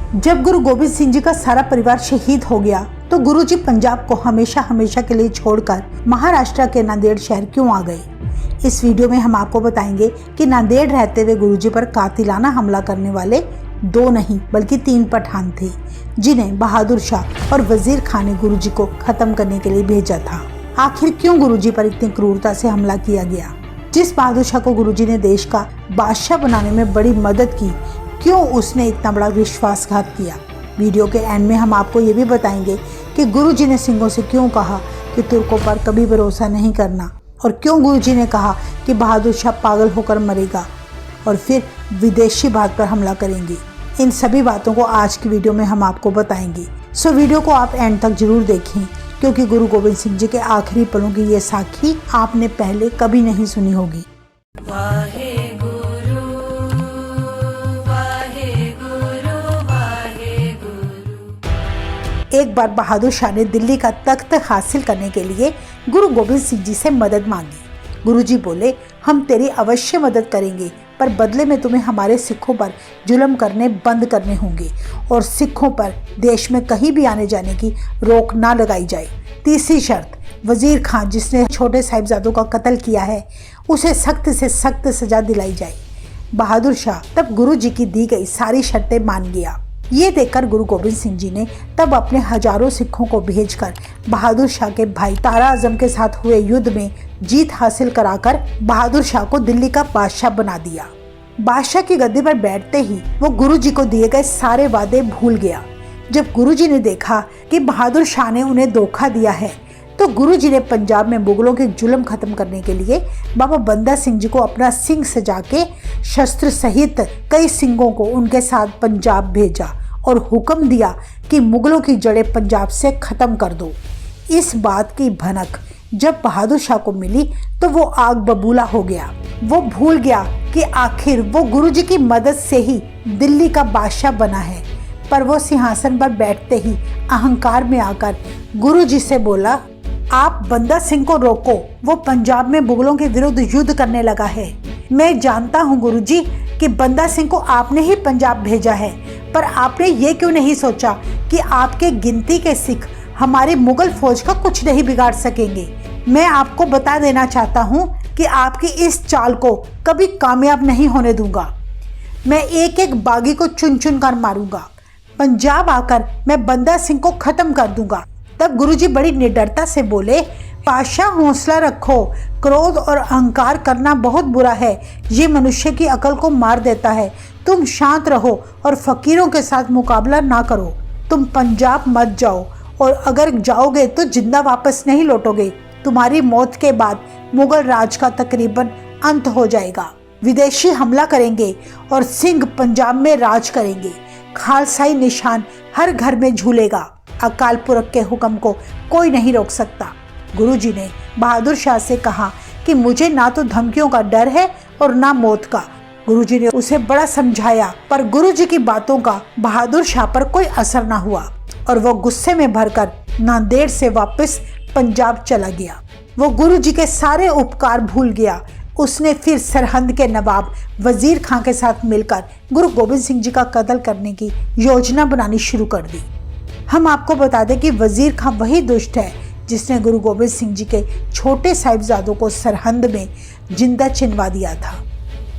जब गुरु गोबिंद सिंह जी का सारा परिवार शहीद हो गया तो गुरुजी पंजाब को हमेशा हमेशा के लिए छोड़कर महाराष्ट्र के नांदेड़ शहर क्यों आ गए। इस वीडियो में हम आपको बताएंगे कि नांदेड़ रहते हुए गुरुजी पर कातिलाना हमला करने वाले 2 नहीं बल्कि 3 पठान थे, जिन्हें बहादुर शाह और वजीर खान ने गुरुजी को खत्म करने के लिए भेजा था। आखिर क्यों गुरुजी पर इतनी क्रूरता से हमला किया गया? जिस बहादुर शाह को गुरुजी ने देश का बादशाह बनाने में बड़ी मदद की, क्यों उसने इतना बड़ा विश्वासघात किया? वीडियो के एंड में हम आपको ये भी बताएंगे कि गुरुजी ने सिंहों से क्यों कहा कि तुर्कों पर कभी भरोसा नहीं करना, और क्यों गुरुजी ने कहा कि बहादुर शाह पागल होकर मरेगा और फिर विदेशी बात पर हमला करेंगे। इन सभी बातों को आज की वीडियो में हम आपको बताएंगे। सो वीडियो को आप एंड तक जरूर देखें, क्योंकि गुरु गोबिंद सिंह जी के आखिरी पलों की ये साखी आपने पहले कभी नहीं सुनी होगी। एक बार बहादुर शाह ने दिल्ली का तख्त हासिल करने के लिए गुरु गोबिंद सिंह जी से मदद मांगी। गुरुजी बोले, हम तेरी अवश्य मदद करेंगे, पर बदले में तुम्हें हमारे सिखों पर जुल्म करने बंद करने होंगे और सिखों पर देश में कहीं भी आने जाने की रोक ना लगाई जाए। तीसरी शर्त, वजीर खान जिसने छोटे साहिबजादों का कत्ल किया है, उसे सख्त से सख्त सजा दिलाई जाए। बहादुर शाह तब गुरुजी की दी गई सारी शर्तें मान गया। ये देखकर गुरु गोबिंद सिंह जी ने तब अपने हजारों सिखों को भेजकर बहादुर शाह के भाई तारा आजम के साथ हुए युद्ध में जीत हासिल कराकर बहादुर शाह को दिल्ली का बादशाह बना दिया। बादशाह की गद्दी पर बैठते ही वो गुरुजी को दिए गए सारे वादे भूल गया। जब गुरुजी ने देखा कि बहादुर शाह ने उन्हें धोखा दिया है, तो गुरुजी ने पंजाब में मुगलों के जुल्म खत्म करने के लिए बाबा बंदा सिंह जी को अपना सिंह सजा के शस्त्र सहित कई सिंहों को उनके साथ पंजाब भेजा और हुक्म दिया कि मुगलों की जड़ें पंजाब से खत्म कर दो। इस बात की भनक जब बहादुर शाह को मिली तो वो आग बबूला हो गया। वो भूल गया कि आखिर वो गुरुजी की मदद से ही दिल्ली का बादशाह बना है। पर वो सिंहासन पर बैठते ही अहंकार में आकर गुरुजी से बोला, आप बंदा सिंह को रोको, वो पंजाब में मुगलों के विरुद्ध युद्ध करने लगा है। मैं जानता हूँ गुरुजी कि बंदा सिंह को आपने ही पंजाब भेजा है, पर आपने ये क्यों नहीं सोचा कि आपके गिनती के सिख हमारी मुगल फौज का कुछ नहीं बिगाड़ सकेंगे। मैं आपको बता देना चाहता हूँ कि आपकी इस चाल को कभी कामयाब नहीं होने दूंगा। मैं एक एक बागी को चुन चुन कर मारूंगा। पंजाब आकर मैं बंदा सिंह को खत्म कर दूंगा। तब गुरुजी बड़ी निडरता से बोले, पाशाह हौसला रखो, क्रोध और अहंकार करना बहुत बुरा है, ये मनुष्य की अकल को मार देता है। तुम शांत रहो और फकीरों के साथ मुकाबला ना करो। तुम पंजाब मत जाओ, और अगर जाओगे तो जिंदा वापस नहीं लौटोगे। तुम्हारी मौत के बाद मुगल राज का तकरीबन अंत हो जाएगा। विदेशी हमला करेंगे और सिंह पंजाब में राज करेंगे। खालसाई निशान हर घर में झूलेगा। अकाल पुरख के हुक्म को कोई नहीं रोक सकता। गुरुजी ने बहादुर शाह से कहा कि मुझे ना तो धमकियों का डर है और ना मौत का। गुरुजी ने उसे बड़ा समझाया, पर गुरुजी की बातों का बहादुर शाह पर कोई असर ना हुआ और वो गुस्से में भरकर नांदेड़ से वापस पंजाब चला गया। वो गुरुजी के सारे उपकार भूल गया। उसने फिर सरहंद के नवाब वजीर खान के साथ मिलकर गुरु गोबिंद सिंह जी का कत्ल करने की योजना बनानी शुरू कर दी। हम आपको बता दें कि वजीर खान वही दुष्ट है जिसने गुरु गोबिंद सिंह जी के छोटे साहिबजादों को सरहंद में जिंदा चिनवा दिया था।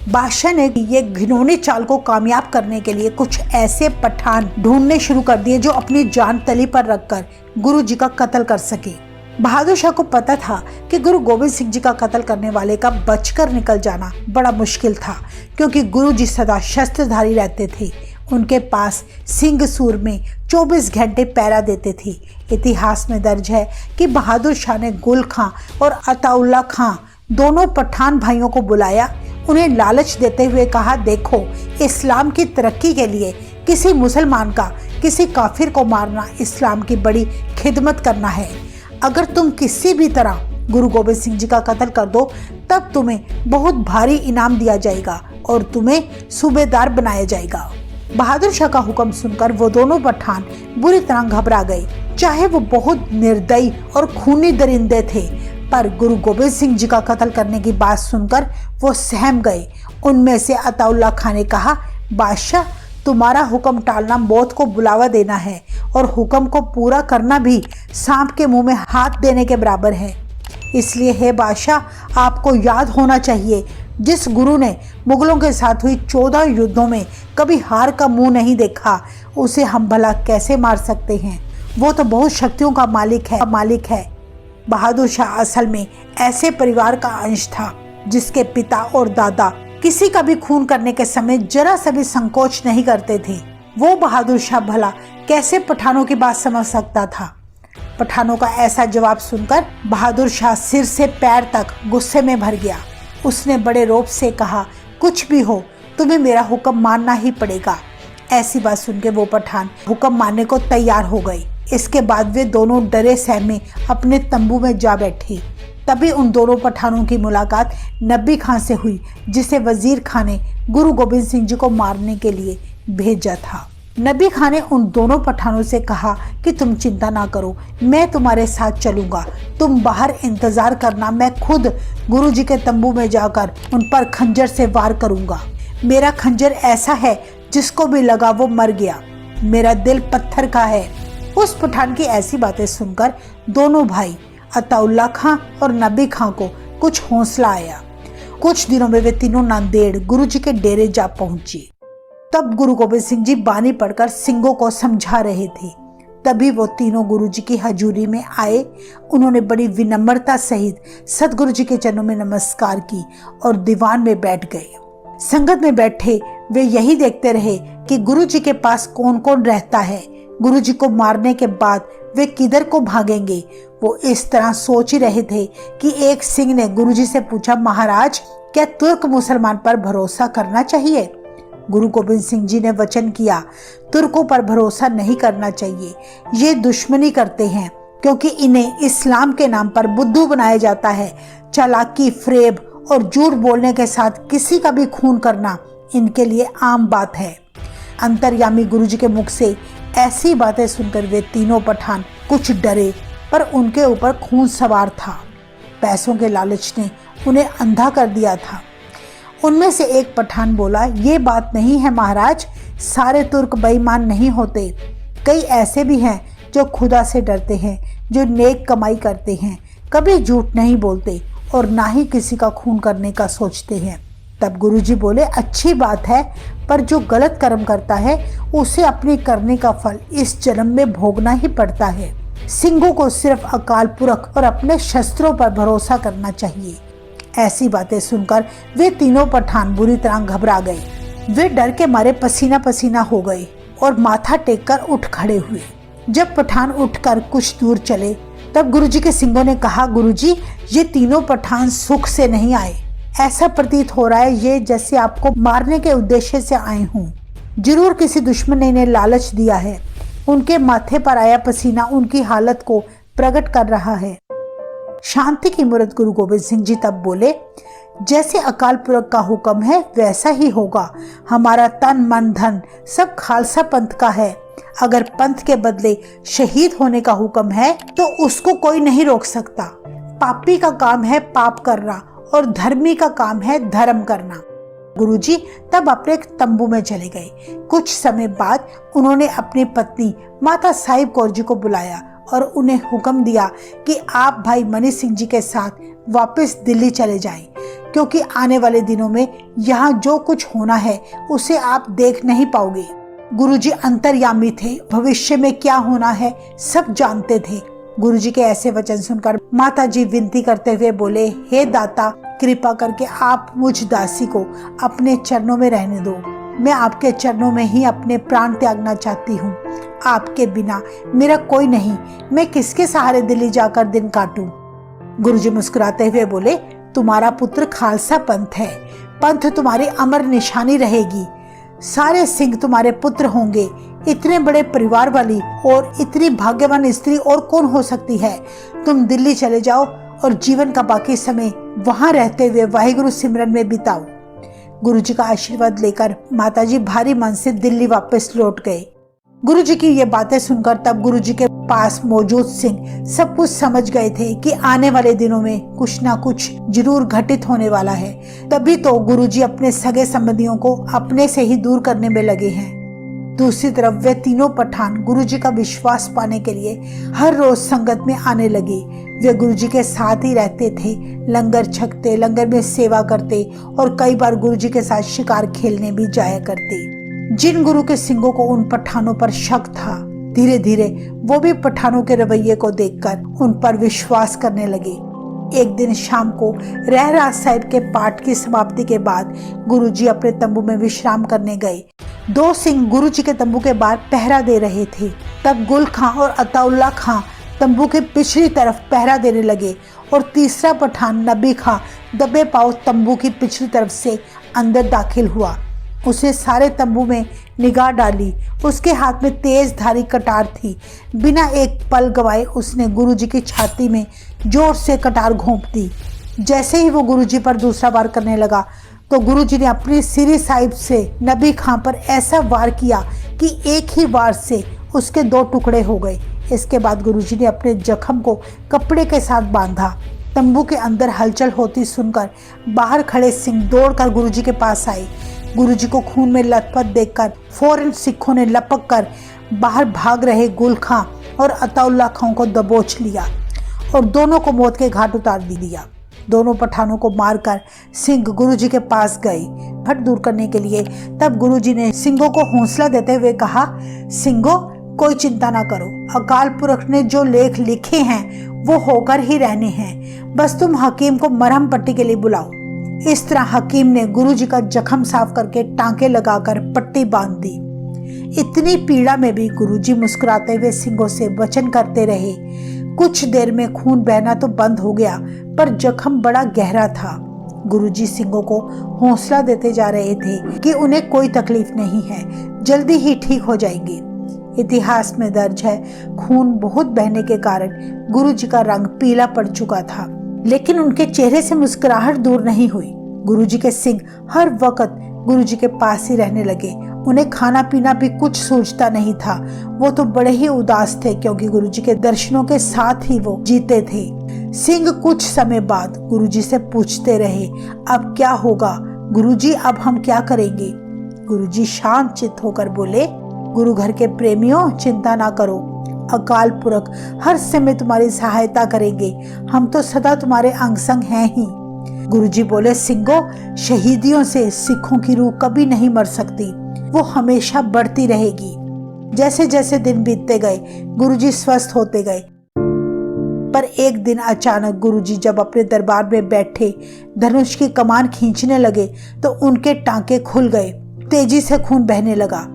बादशाह ने ये घिनौनी चाल को कामयाब करने के लिए कुछ ऐसे पठान ढूंढने शुरू कर दिए जो अपनी जान तली पर रखकर गुरु जी का कत्ल कर सके। बहादुर शाह को पता था कि गुरु गोबिंद सिंह जी का कत्ल करने वाले का बचकर निकल जाना बड़ा मुश्किल था, क्योंकि गुरु जी सदा शस्त्रधारी रहते थे। उनके पास सिंह सूर में 24 घंटे पहरा देते थे। इतिहास में दर्ज है कि बहादुर शाह ने गुल खां और अताउल्ला खां दोनों पठान भाइयों को बुलाया। उन्हें लालच देते हुए कहा, देखो, इस्लाम की तरक्की के लिए किसी मुसलमान का किसी काफिर को मारना इस्लाम की बड़ी खिदमत करना है। अगर तुम किसी भी तरह गुरु गोबिंद सिंह जी का कत्ल कर दो, तब तुम्हें बहुत भारी इनाम दिया जाएगा और तुम्हें सूबेदार बनाया जाएगा। बहादुर शाह का हुक्म सुनकर वो दोनों पठान बुरी तरह घबरा गए। चाहे वो बहुत निर्दयी और खूनी दरिंदे थे, पर गुरु गोबिंद सिंह जी का कत्ल करने की बात सुनकर वो सहम गए। उनमें से अताउल्ला खान ने कहा, बादशाह, तुम अपने सिखों को कत्ल करने के लिए तैयार हो, पर मैं तुम्हें 2 शर्तों पर राजी हूँ। पहली शर्त, तुम मुझे 2 लाख रुपए दोगे। दूसरी शर्त, तुम मुझे 2 लाख रुपए दोगे तो मैं तुम्हें पंजाब से निकाल दूंगा। तुम्हारा हुक्म टालना मौत को बुलावा देना है और हुक्म को पूरा करना भी सांप के मुंह में हाथ देने के बराबर है। इसलिए हे बादशाह, आपको याद होना चाहिए, जिस गुरु ने मुगलों के साथ हुई 14 युद्धों में कभी हार का मुंह नहीं देखा, उसे हम भला कैसे मार सकते हैं। वो तो बहुत शक्तियों का मालिक है। बहादुर शाह असल में ऐसे परिवार का अंश था जिसके पिता और दादा किसी का भी खून करने के समय जरा सा भी संकोच नहीं करते थे। वो बहादुर शाह भला कैसे पठानों की बात समझ सकता था। पठानों का ऐसा जवाब सुनकर बहादुर शाह सिर से पैर तक गुस्से में भर गया। उसने बड़े रौब से कहा, कुछ भी हो, तुम्हें मेरा हुक्म मानना ही पड़ेगा। ऐसी बात सुन के वो पठान हुक्म मानने को तैयार हो गए। इसके बाद वे दोनों डरे सहमे अपने तंबू में जा बैठे। तभी उन दोनों पठानों की मुलाकात नबी खां से हुई, जिसे वजीर खां ने गुरु गोबिंद सिंह जी को मारने के लिए भेजा था। नबी खां ने उन दोनों पठानों से कहा कि तुम चिंता ना करो, मैं तुम्हारे साथ चलूंगा, तुम बाहर इंतजार करना, मैं खुद गुरु जी के तंबू में जाकर उन पर खंजर से वार करूंगा। मेरा खंजर ऐसा है जिसको भी लगा वो मर गया, मेरा दिल पत्थर का है। उस पठान की ऐसी बातें सुनकर दोनों भाई अताउल्ला खां और नबी खां को कुछ हौसला आया। कुछ दिनों में वे तीनों नांदेड़ गुरु जी के डेरे जा पहुंचे। तब गुरु गोबिंद सिंह जी बानी पढ़कर सिंगों को समझा रहे थे। तभी वो तीनों गुरु जी की हजूरी में आए। उन्होंने बड़ी विनम्रता सहित सतगुरु जी के चरणों में नमस्कार की और दीवान में बैठ गए। संगत में बैठे वे यही देखते रहे कि गुरु जी के पास कौन कौन रहता है। गुरु जी को मारने के बाद वे किधर को भागेंगे। वो इस तरह सोच ही रहे थे कि एक सिंह ने गुरु जी से पूछा, महाराज, क्या तुर्क मुसलमान पर भरोसा करना चाहिए? गुरु गोबिंद सिंह जी ने वचन किया, तुर्कों पर भरोसा नहीं करना चाहिए, ये दुश्मनी करते हैं, क्योंकि इन्हें इस्लाम के नाम पर बुद्धू बनाया जाता है। चालाकी, फ्रेब और झूठ बोलने के साथ किसी का भी खून करना इनके लिए आम बात है। अंतर्यामी गुरु जी के मुख से ऐसी बातें सुनकर वे तीनों पठान कुछ डरे, पर उनके ऊपर खून सवार था। पैसों के लालच ने उन्हें अंधा कर दिया था। उनमें से एक पठान बोला, ये बात नहीं है महाराज, सारे तुर्क बेईमान नहीं होते। कई ऐसे भी हैं जो खुदा से डरते हैं, जो नेक कमाई करते हैं, कभी झूठ नहीं बोलते और ना ही किसी का खून करने का सोचते हैं। तब गुरुजी बोले, अच्छी बात है, पर जो गलत कर्म करता है उसे अपने करने का फल इस जन्म में भोगना ही पड़ता है। सिंहों को सिर्फ अकाल पुरख और अपने शस्त्रों पर भरोसा करना चाहिए। ऐसी बातें सुनकर वे तीनों पठान बुरी तरह घबरा गए। वे डर के मारे पसीना पसीना हो गए और माथा टेककर उठ खड़े हुए। जब पठान उठकर कुछ दूर चले, तब गुरुजी के सिंहों ने कहा, गुरुजी, ये तीनों पठान सुख से नहीं आए। ऐसा प्रतीत हो रहा है ये जैसे आपको मारने के उद्देश्य से आए हों। जरूर किसी दुश्मन ने इन्हें लालच दिया है। उनके माथे पर आया पसीना उनकी हालत को प्रकट कर रहा है। शांति की मूर्त गुरु गोबिंद सिंह जी तब बोले, जैसे अकाल पुरख का हुक्म है वैसा ही होगा। हमारा तन मन धन सब खालसा पंथ का है। अगर पंथ के बदले शहीद होने का हुक्म है तो उसको कोई नहीं रोक सकता। पापी का काम है पाप करना और धर्मी का काम है धर्म करना। गुरुजी तब अपने तंबू में चले गए। कुछ समय बाद उन्होंने अपनी पत्नी माता साहिब कौर जी को बुलाया और उन्हें हुक्म दिया कि आप भाई मनी सिंह जी के साथ वापस दिल्ली चले जाएं, क्योंकि आने वाले दिनों में यहाँ जो कुछ होना है उसे आप देख नहीं पाओगे। गुरुजी अंतर्यामी थे, भविष्य में क्या होना है सब जानते थे। गुरुजी के ऐसे वचन सुनकर माताजी विनती करते हुए बोले, हे दाता, कृपा करके आप मुझ दासी को अपने चरणों में रहने दो। मैं आपके चरणों में ही अपने प्राण त्यागना चाहती हूँ। आपके बिना मेरा कोई नहीं, मैं किसके सहारे दिल्ली जाकर दिन काटूं? गुरुजी मुस्कुराते हुए बोले, तुम्हारा पुत्र खालसा पंथ है, पंथ तुम्हारी अमर निशानी रहेगी। सारे सिंह तुम्हारे पुत्र होंगे। इतने बड़े परिवार वाली और इतनी भाग्यवान स्त्री और कौन हो सकती है? तुम दिल्ली चले जाओ और जीवन का बाकी समय वहां रहते हुए वाहिगुरु सिमरन में बिताओ। गुरुजी का आशीर्वाद लेकर माताजी भारी मन से दिल्ली वापस लौट गए। गुरुजी की ये बातें सुनकर तब गुरुजी के पास मौजूद सिंह सब कुछ समझ गए थे कि आने वाले दिनों में कुछ ना कुछ जरूर घटित होने वाला है। तभी तो गुरुजी अपने सगे संबंधियों को अपने से ही दूर करने में लगे हैं। दूसरी तरफ वे तीनों पठान गुरुजी का विश्वास पाने के लिए हर रोज संगत में आने लगे। वे गुरुजी के साथ ही रहते थे, लंगर छकते, लंगर में सेवा करते और कई बार गुरुजी के साथ शिकार खेलने भी जाया करते। जिन गुरु के सिंहों को उन पठानों पर शक था, धीरे धीरे वो भी पठानों के रवैये को देखकर उन पर विश्वास करने लगे। एक दिन शाम को रहरास साहिब के पाठ की समाप्ति के बाद गुरुजी अपने तंबू में विश्राम करने गए। 2 सिंह गुरुजी के तंबू के बाहर पहरा दे रहे थे। तब गुल खां और अताउल्ला खां तंबू के पिछली तरफ पहरा देने लगे और तीसरा पठान नबी खां दबे पांव तंबू की पिछली तरफ से अंदर दाखिल हुआ। उसने सारे तंबू में निगाह डाली। उसके हाथ में तेज धारी कटार थी। बिना एक पल गवाए उसने गुरुजी की छाती में जोर से कटार घोंप दी। जैसे ही वो गुरुजी पर दूसरा वार करने लगा तो गुरुजी ने अपनी सिरी साहिब से नबी खां पर ऐसा वार किया कि एक ही वार से उसके 2 टुकड़े हो गए। इसके बाद गुरुजी ने अपने जख्म को कपड़े के साथ बांधा। तंबू के अंदर हलचल होती सुनकर बाहर खड़े सिंह दौड़कर गुरुजी के पास आए। गुरुजी को खून में लथपथ देखकर फौरन सिखों ने लपक कर बाहर भाग रहे गुल खां और अताउल्ला खां को दबोच लिया और दोनों को मौत के घाट उतार दिया। दोनों पठानों को मारकर सिंह गुरुजी के पास गए हट दूर करने के लिए। तब गुरुजी ने सिंहों को हौसला देते हुए कहा, सिंहों, कोई चिंता ना करो, अकाल पुरख ने जो लेख लिखे हैं वो होकर ही रहने हैं। बस तुम हकीम को मरहम पट्टी के लिए बुलाओ। इस तरह हकीम ने गुरुजी का जख्म साफ करके टांके लगाकर पट्टी बांध दी। इतनी पीड़ा में भी गुरुजी मुस्कुराते हुए सिंहों से वचन करते रहे। कुछ देर में खून बहना तो बंद हो गया, पर जख्म बड़ा गहरा था। गुरुजी सिंहों को हौसला देते जा रहे थे कि उन्हें कोई तकलीफ नहीं है, जल्दी ही ठीक हो जाएंगे। इतिहास में दर्ज है, खून बहुत बहने के कारण गुरुजी का रंग पीला पड़ चुका था, लेकिन उनके चेहरे से मुस्कुराहट दूर नहीं हुई। गुरुजी के सिंह हर वक्त गुरुजी के पास ही रहने लगे। उन्हें खाना पीना भी कुछ सूझता नहीं था। वो तो बड़े ही उदास थे क्योंकि गुरुजी के दर्शनों के साथ ही वो जीते थे। सिंह कुछ समय बाद गुरुजी से पूछते रहे, अब क्या होगा गुरुजी, अब हम क्या करेंगे? गुरुजी शांत चित्त होकर बोले, गुरु घर के प्रेमियों, चिंता ना करो, अकाल पुरख हर समय तुम्हारी सहायता करेंगे। हम तो सदा तुम्हारे अंग संग हैं ही। गुरुजी बोले, सिंहों, शहीदियों से सिखों की रूह कभी नहीं मर सकती, वो हमेशा बढ़ती रहेगी। जैसे जैसे दिन बीतते गए गुरुजी स्वस्थ होते गए, पर एक दिन अचानक गुरुजी जब अपने दरबार में बैठे धनुष की कमान खींचने लगे तो उनके टांके खुल गए। तेजी से खून बहने लगा।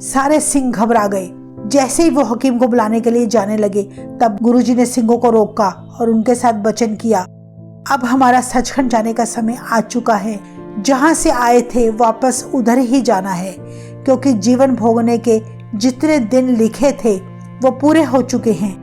सारे सिंह घबरा गए। जैसे ही वो हकीम को बुलाने के लिए जाने लगे तब गुरुजी ने सिंहों को रोका और उनके साथ वचन किया, अब हमारा सचखंड जाने का समय आ चुका है। जहां से आए थे वापस उधर ही जाना है, क्योंकि जीवन भोगने के जितने दिन लिखे थे वो पूरे हो चुके हैं।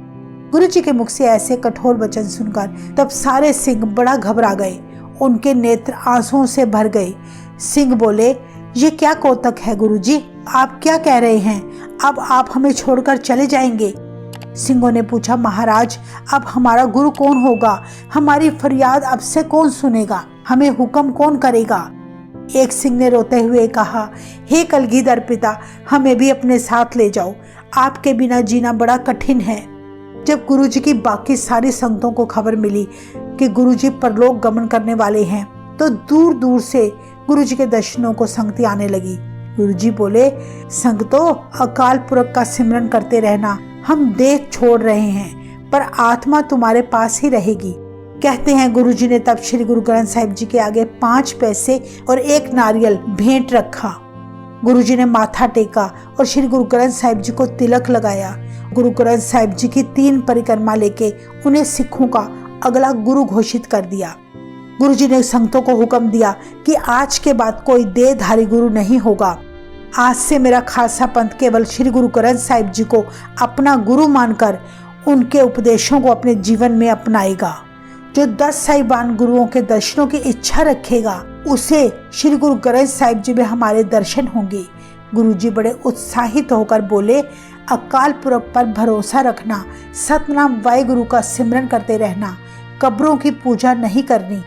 गुरुजी के मुख से ऐसे कठोर वचन सुनकर तब सारे सिंह बड़ा घबरा गए। उनके नेत्र आंसुओं से भर गए। सिंह बोले, ये क्या कौतक है गुरुजी, आप क्या कह रहे हैं? अब आप हमें छोड़कर चले जाएंगे? सिंहों ने पूछा, महाराज, अब हमारा गुरु कौन होगा? हमारी फरियाद अब से कौन सुनेगा? हमें हुक्म कौन करेगा? एक सिंह ने रोते हुए कहा, हे कलगीधर पिता, हमें भी अपने साथ ले जाओ, आपके बिना जीना बड़ा कठिन है। जब गुरुजी की बाकी सारी संगतों को खबर मिली कि गुरुजी परलोक गमन करने वाले हैं तो दूर दूर से गुरुजी के दर्शनों को संगति आने लगी। गुरुजी बोले, संगतों, अकाल पुरख का सिमरन करते रहना, हम देह छोड़ रहे हैं पर आत्मा तुम्हारे पास ही रहेगी। कहते हैं गुरुजी ने तब श्री गुरु ग्रंथ साहिब जी के आगे 5 पैसे और 1 नारियल भेंट रखा। गुरुजी ने माथा टेका और श्री गुरु ग्रंथ साहिब जी को तिलक लगाया। गुरु ग्रंथ साहिब जी की 3 परिक्रमा लेके उन्हें सिखों का अगला गुरु घोषित कर दिया। गुरुजी ने संगतों को हुक्म दिया कि आज के बाद कोई देहधारी गुरु नहीं होगा। आज से मेरा खालसा पंथ केवल श्री गुरु ग्रंथ साहिब जी को अपना गुरु मानकर उनके उपदेशों को अपने जीवन में अपनाएगा। जो 10 साहिबान गुरुओं के दर्शनों की इच्छा रखेगा उसे श्री गुरु ग्रंथ साहिब जी में हमारे दर्शन होंगे। गुरुजी बड़े उत्साहित होकर बोले, अकाल पुरख पर भरोसा रखना, सतनाम वाहिगुरु का सिमरन करते रहना, कब्रों की पूजा नहीं करनी,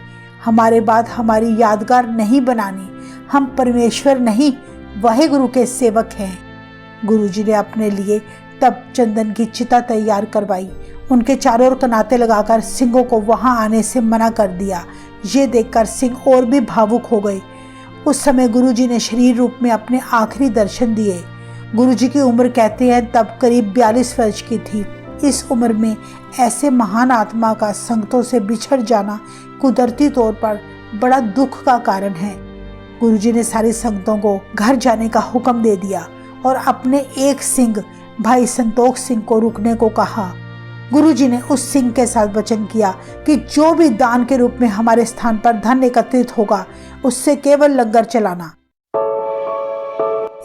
हमारे बाद हमारी यादगार नहीं बनानी, हम परमेश्वर नहीं वाहिगुरु के सेवक हैं। गुरुजी ने अपने लिए तब चंदन की चिता तैयार करवाई। उनके चारों ओर कनाते लगाकर सिंहों को वहां आने से मना कर दिया। ये देखकर सिंह और भी भावुक हो गए। उस समय गुरुजी ने शरीर रूप में अपने आखिरी दर्शन दिए। गुरुजी की उम्र कहते हैं तब करीब 42 वर्ष की थी। इस उम्र में ऐसे महान आत्मा का संगतों से बिछड़ जाना कुदरती तौर पर बड़ा दुख का कारण है। गुरुजी ने सारी संगतों को घर जाने का हुक्म दे दिया और अपने एक सिंह भाई संतोख सिंह को रुकने को कहा। गुरुजी ने उस सिंह के साथ वचन किया कि जो भी दान के रूप में हमारे स्थान पर धन एकत्रित होगा उससे केवल लंगर चलाना।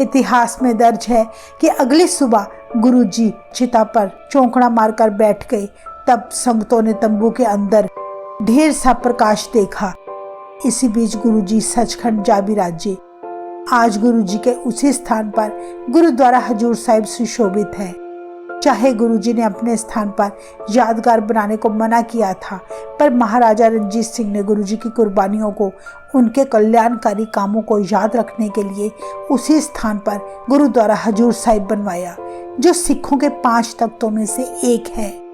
इतिहास में दर्ज है कि अगली सुबह गुरुजी चिता पर चौंकड़ा मारकर बैठ गए। तब संगतों ने तंबू के अंदर ढेर सा प्रकाश देखा। इसी बीच गुरुजी सचखंड जा विराजे। आज गुरुजी के उसी स्थान पर गुरुद्वारा हजूर साहिब सुशोभित है। चाहे गुरुजी ने अपने स्थान पर यादगार बनाने को मना किया था, पर महाराजा रणजीत सिंह ने गुरुजी की कुर्बानियों को, उनके कल्याणकारी कामों को याद रखने के लिए उसी स्थान पर गुरुद्वारा हजूर साहिब बनवाया, जो सिखों के 5 तख्तों में से एक है।